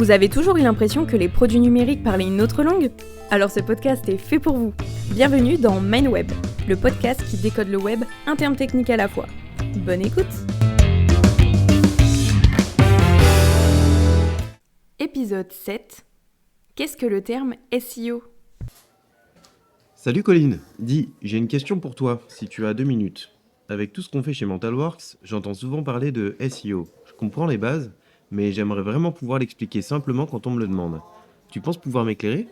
Vous avez toujours eu l'impression que les produits numériques parlaient une autre langue ? Alors ce podcast est fait pour vous. Bienvenue dans MindWeb, le podcast qui décode le web un terme technique à la fois. Bonne écoute ! Épisode 7. Qu'est-ce que le terme SEO ? Salut Colline, dis, j'ai une question pour toi, si tu as 2 minutes. Avec tout ce qu'on fait chez Mentalworks, j'entends souvent parler de SEO. Je comprends les bases, mais j'aimerais vraiment pouvoir l'expliquer simplement quand on me le demande. Tu penses pouvoir m'éclairer ?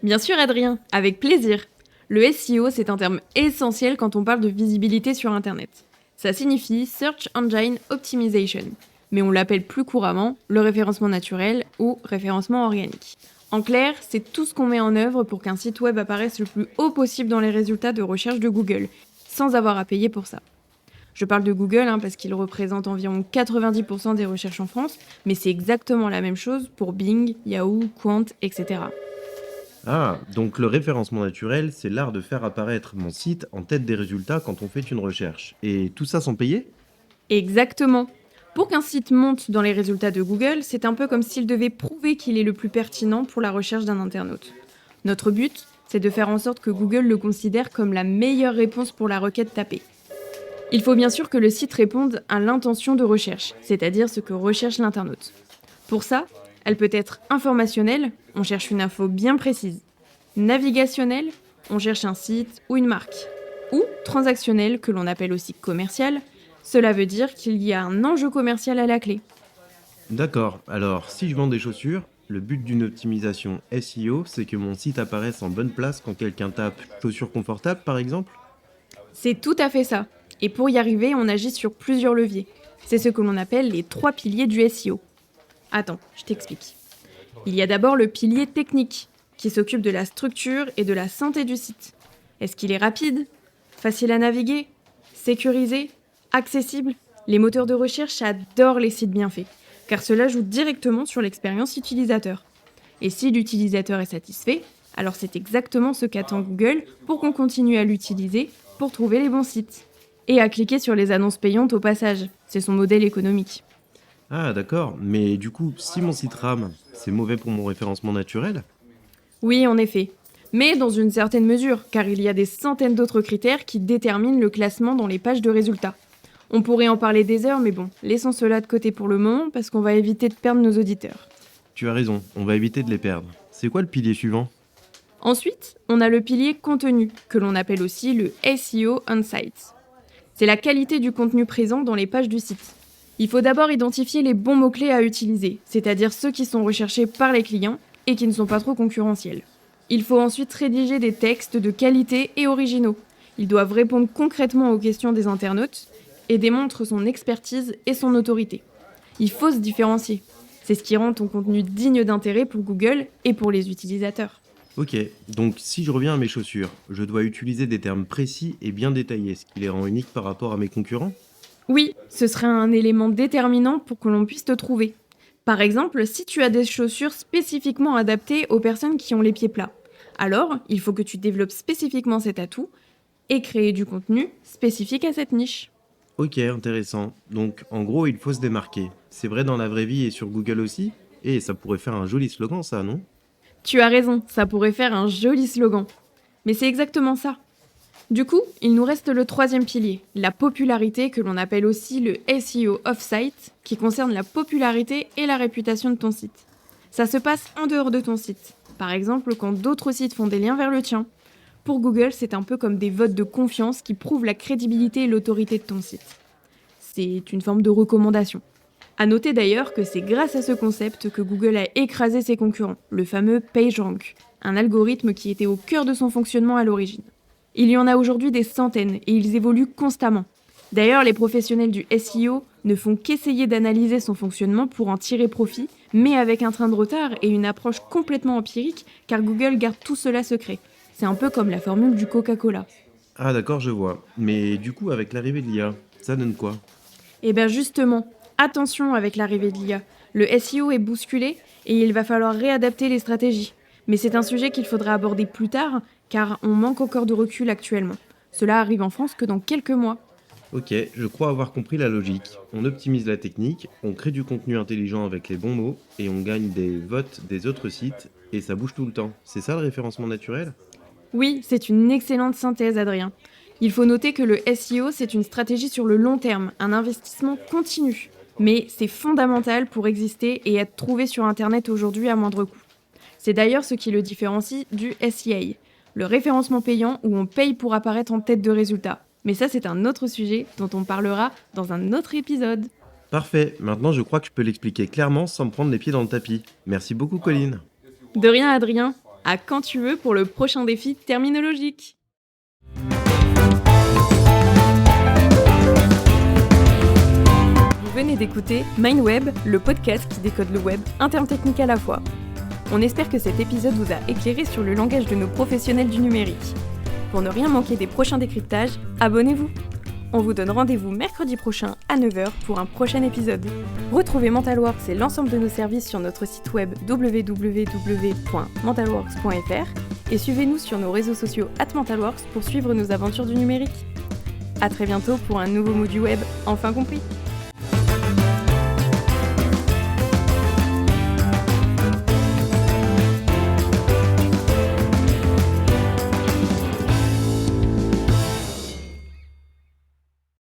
Bien sûr Adrien, avec plaisir. Le SEO, c'est un terme essentiel quand on parle de visibilité sur Internet. Ça signifie Search Engine Optimization, mais on l'appelle plus couramment le référencement naturel ou référencement organique. En clair, c'est tout ce qu'on met en œuvre pour qu'un site web apparaisse le plus haut possible dans les résultats de recherche de Google, sans avoir à payer pour ça. Je parle de Google parce qu'il représente environ 90% des recherches en France, mais c'est exactement la même chose pour Bing, Yahoo, Quant, etc. Ah, donc le référencement naturel, c'est l'art de faire apparaître mon site en tête des résultats quand on fait une recherche. Et tout ça sans payer ? Exactement. Pour qu'un site monte dans les résultats de Google, c'est un peu comme s'il devait prouver qu'il est le plus pertinent pour la recherche d'un internaute. Notre but, c'est de faire en sorte que Google le considère comme la meilleure réponse pour la requête tapée. Il faut bien sûr que le site réponde à l'intention de recherche, c'est-à-dire ce que recherche l'internaute. Pour ça, elle peut être informationnelle, on cherche une info bien précise. Navigationnelle, on cherche un site ou une marque. Ou transactionnelle, que l'on appelle aussi commerciale, cela veut dire qu'il y a un enjeu commercial à la clé. D'accord, alors si je vends des chaussures, le but d'une optimisation SEO, c'est que mon site apparaisse en bonne place quand quelqu'un tape chaussures confortables par exemple ? C'est tout à fait ça. Et pour y arriver, on agit sur plusieurs leviers. C'est ce que l'on appelle les 3 piliers du SEO. Attends, je t'explique. Il y a d'abord le pilier technique, qui s'occupe de la structure et de la santé du site. Est-ce qu'il est rapide ? Facile à naviguer ? Sécurisé ? Accessible ? Les moteurs de recherche adorent les sites bien faits, car cela joue directement sur l'expérience utilisateur. Et si l'utilisateur est satisfait, alors c'est exactement ce qu'attend Google pour qu'on continue à l'utiliser pour trouver les bons sites. Et à cliquer sur les annonces payantes au passage, c'est son modèle économique. Ah d'accord, mais du coup, si mon site rame, c'est mauvais pour mon référencement naturel ? Oui, en effet. Mais dans une certaine mesure, car il y a des centaines d'autres critères qui déterminent le classement dans les pages de résultats. On pourrait en parler des heures, mais bon, laissons cela de côté pour le moment, parce qu'on va éviter de perdre nos auditeurs. Tu as raison, on va éviter de les perdre. C'est quoi le pilier suivant ? Ensuite, on a le pilier contenu, que l'on appelle aussi le SEO on-site. C'est la qualité du contenu présent dans les pages du site. Il faut d'abord identifier les bons mots-clés à utiliser, c'est-à-dire ceux qui sont recherchés par les clients et qui ne sont pas trop concurrentiels. Il faut ensuite rédiger des textes de qualité et originaux. Ils doivent répondre concrètement aux questions des internautes et démontrent son expertise et son autorité. Il faut se différencier. C'est ce qui rend ton contenu digne d'intérêt pour Google et pour les utilisateurs. Ok, donc si je reviens à mes chaussures, je dois utiliser des termes précis et bien détaillés, ce qui les rend uniques par rapport à mes concurrents ? Oui, ce serait un élément déterminant pour que l'on puisse te trouver. Par exemple, si tu as des chaussures spécifiquement adaptées aux personnes qui ont les pieds plats, alors il faut que tu développes spécifiquement cet atout et créer du contenu spécifique à cette niche. Ok, intéressant. Donc en gros, il faut se démarquer. C'est vrai dans la vraie vie et sur Google aussi ? Et ça pourrait faire un joli slogan ça, non ? Tu as raison, ça pourrait faire un joli slogan. Mais c'est exactement ça. Du coup, il nous reste le 3e pilier, la popularité que l'on appelle aussi le SEO off-site, qui concerne la popularité et la réputation de ton site. Ça se passe en dehors de ton site. Par exemple, quand d'autres sites font des liens vers le tien. Pour Google, c'est un peu comme des votes de confiance qui prouvent la crédibilité et l'autorité de ton site. C'est une forme de recommandation. À noter d'ailleurs que c'est grâce à ce concept que Google a écrasé ses concurrents, le fameux PageRank, un algorithme qui était au cœur de son fonctionnement à l'origine. Il y en a aujourd'hui des centaines et ils évoluent constamment. D'ailleurs, les professionnels du SEO ne font qu'essayer d'analyser son fonctionnement pour en tirer profit, mais avec un train de retard et une approche complètement empirique, car Google garde tout cela secret. C'est un peu comme la formule du Coca-Cola. Ah d'accord, je vois. Mais du coup, avec l'arrivée de l'IA, ça donne quoi ? Et bien justement, attention avec l'arrivée de l'IA. Le SEO est bousculé et il va falloir réadapter les stratégies. Mais c'est un sujet qu'il faudra aborder plus tard, car on manque encore de recul actuellement. Cela arrive en France que dans quelques mois. Ok, je crois avoir compris la logique. On optimise la technique, on crée du contenu intelligent avec les bons mots, et on gagne des votes des autres sites, et ça bouge tout le temps. C'est ça le référencement naturel? Oui, c'est une excellente synthèse, Adrien. Il faut noter que le SEO, c'est une stratégie sur le long terme, un investissement continu. Mais c'est fondamental pour exister et être trouvé sur Internet aujourd'hui à moindre coût. C'est d'ailleurs ce qui le différencie du SEA, le référencement payant où on paye pour apparaître en tête de résultat. Mais ça, c'est un autre sujet dont on parlera dans un autre épisode. Parfait, maintenant je crois que je peux l'expliquer clairement sans me prendre les pieds dans le tapis. Merci beaucoup Colline. De rien, Adrien. À quand tu veux pour le prochain défi terminologique. Vous venez d'écouter MindWeb, le podcast qui décode le web, un terme technique à la fois. On espère que cet épisode vous a éclairé sur le langage de nos professionnels du numérique. Pour ne rien manquer des prochains décryptages, abonnez-vous. On vous donne rendez-vous mercredi prochain à 9h pour un prochain épisode. Retrouvez Mentalworks et l'ensemble de nos services sur notre site web www.mentalworks.fr et suivez-nous sur nos réseaux sociaux @mentalworks pour suivre nos aventures du numérique. À très bientôt pour un nouveau mot du web enfin compris.